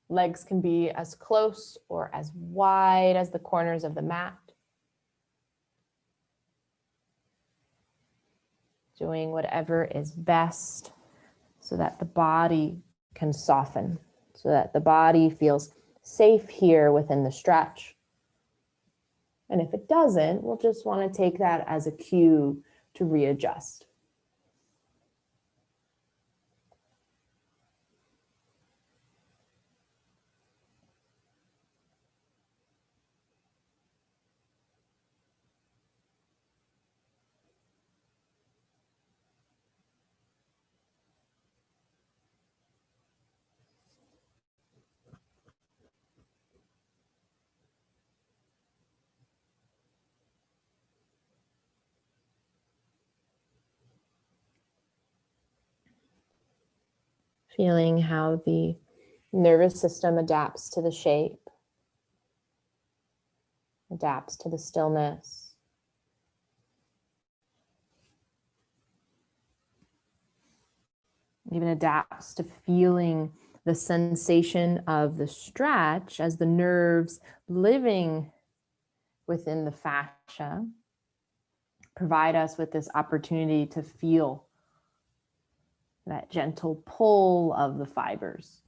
Legs can be as close or as wide as the corners of the mat. Doing whatever is best so that the body can soften, so that the body feels safe here within the stretch. And if it doesn't, we'll just want to take that as a cue to readjust. Feeling how the nervous system adapts to the shape, adapts to the stillness. Even adapts to feeling the sensation of the stretch as the nerves living within the fascia provide us with this opportunity to feel that gentle pull of the fibers.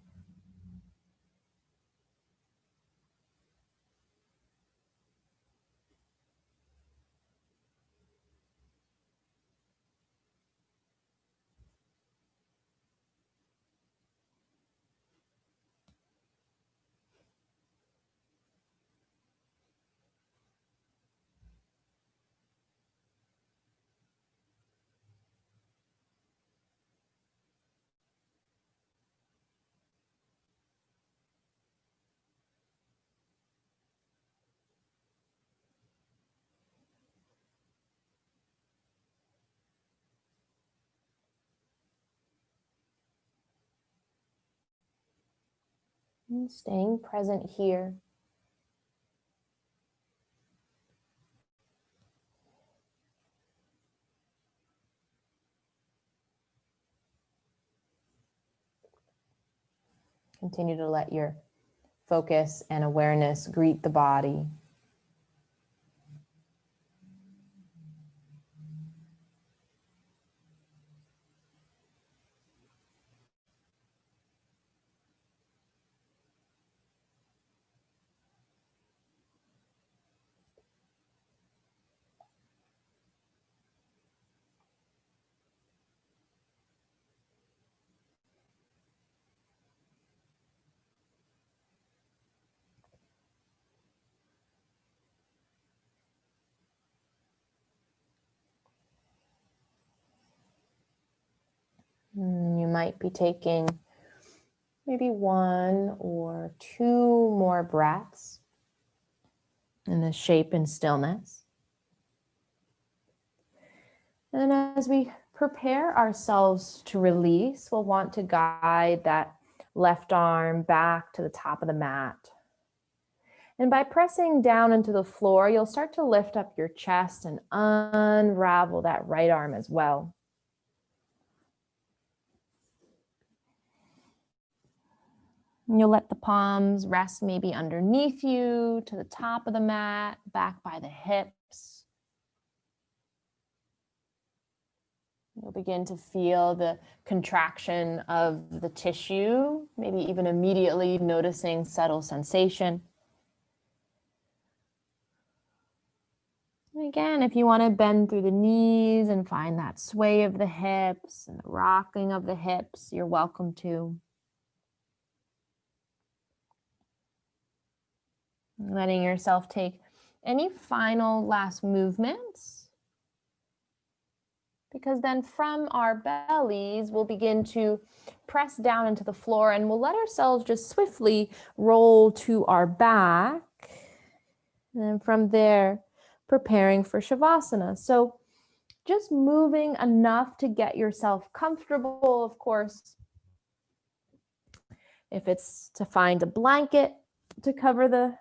And staying present here. Continue to let your focus and awareness greet the body. You might be taking maybe 1 or 2 more breaths in the shape and stillness. And then as we prepare ourselves to release, we'll want to guide that left arm back to the top of the mat. And by pressing down into the floor, you'll start to lift up your chest and unravel that right arm as well. And you'll let the palms rest maybe underneath you, to the top of the mat, back by the hips. You'll begin to feel the contraction of the tissue, maybe even immediately noticing subtle sensation. And again, if you want to bend through the knees and find that sway of the hips and the rocking of the hips, you're welcome to. Letting yourself take any final last movements, because then from our bellies, we'll begin to press down into the floor and we'll let ourselves just swiftly roll to our back. And then from there, preparing for Shavasana. So just moving enough to get yourself comfortable, of course. If it's to find a blanket to cover the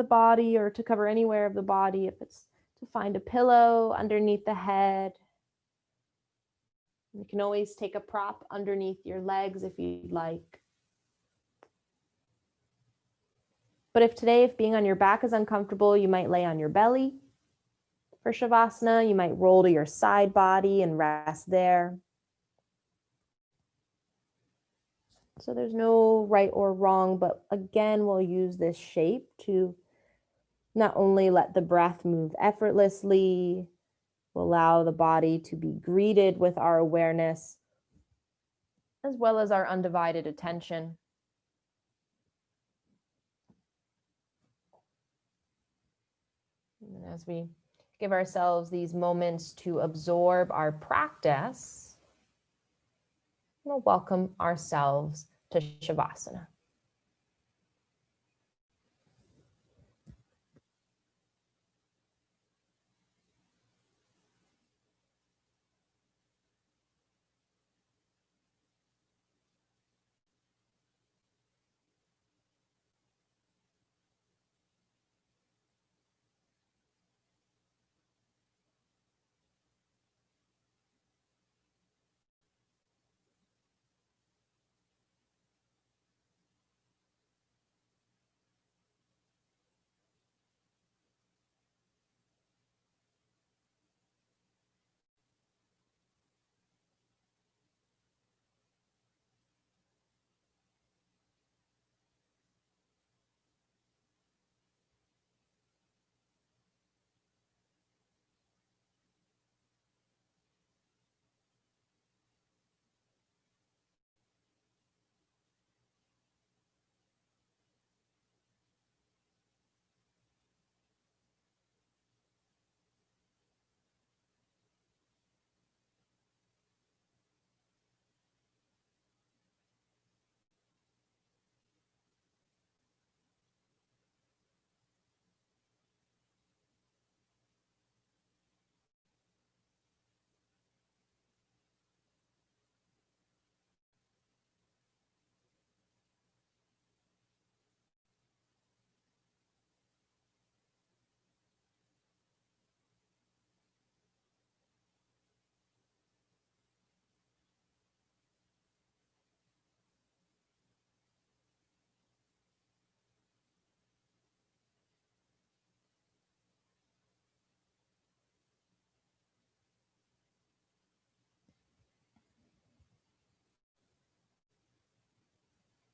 body or to cover anywhere of the body, if it's to find a pillow underneath the head. You can always take a prop underneath your legs if you'd like. But if being on your back is uncomfortable, you might lay on your belly. For Shavasana, you might roll to your side body and rest there. So there's no right or wrong, but again, we'll use this shape to not only let the breath move effortlessly, we'll allow the body to be greeted with our awareness, as well as our undivided attention. And as we give ourselves these moments to absorb our practice, we'll welcome ourselves to Shavasana.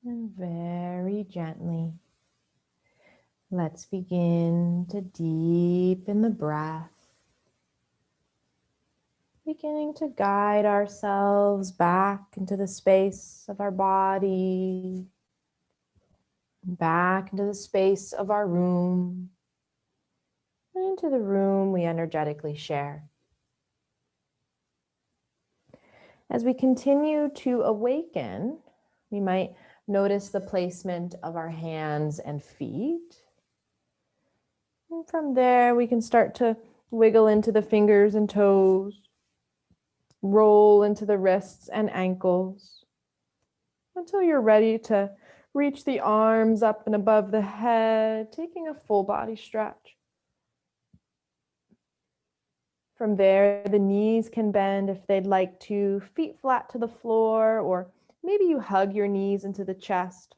And very gently, let's begin to deepen the breath, beginning to guide ourselves back into the space of our body, back into the space of our room, and into the room we energetically share. As we continue to awaken, we might notice the placement of our hands and feet. And from there, we can start to wiggle into the fingers and toes, roll into the wrists and ankles, until you're ready to reach the arms up and above the head, taking a full body stretch. From there, the knees can bend if they'd like to, feet flat to the floor, or maybe you hug your knees into the chest.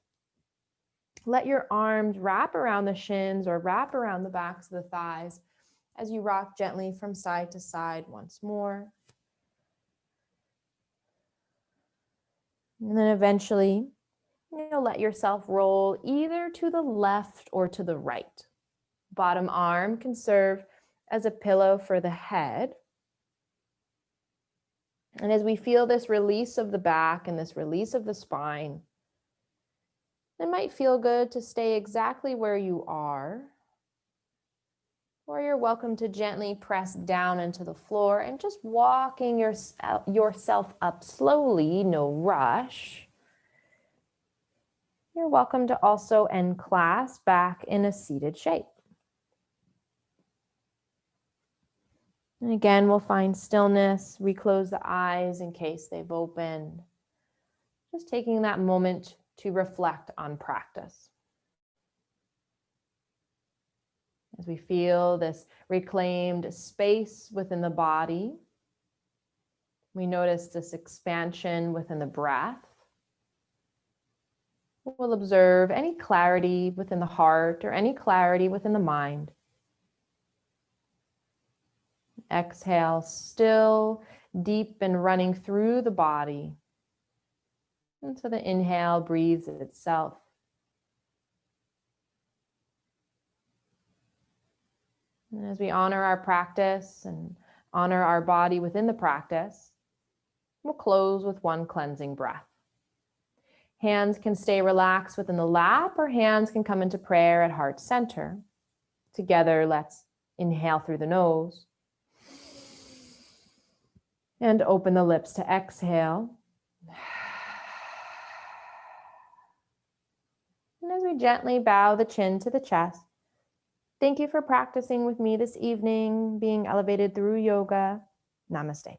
Let your arms wrap around the shins or wrap around the backs of the thighs as you rock gently from side to side once more. And then eventually, you'll let yourself roll either to the left or to the right. Bottom arm can serve as a pillow for the head. And as we feel this release of the back and this release of the spine, it might feel good to stay exactly where you are, or you're welcome to gently press down into the floor and just walking yourself up slowly, no rush. You're welcome to also end class back in a seated shape. And again, we'll find stillness, reclose the eyes in case they've opened. Just taking that moment to reflect on practice. As we feel this reclaimed space within the body, we notice this expansion within the breath. We'll observe any clarity within the heart or any clarity within the mind. Exhale, still, deep and running through the body. And so the inhale breathes itself. And as we honor our practice and honor our body within the practice, we'll close with one cleansing breath. Hands can stay relaxed within the lap, or hands can come into prayer at heart center. Together, let's inhale through the nose and open the lips to exhale. And as we gently bow the chin to the chest, thank you for practicing with me this evening, being elevated through yoga. Namaste.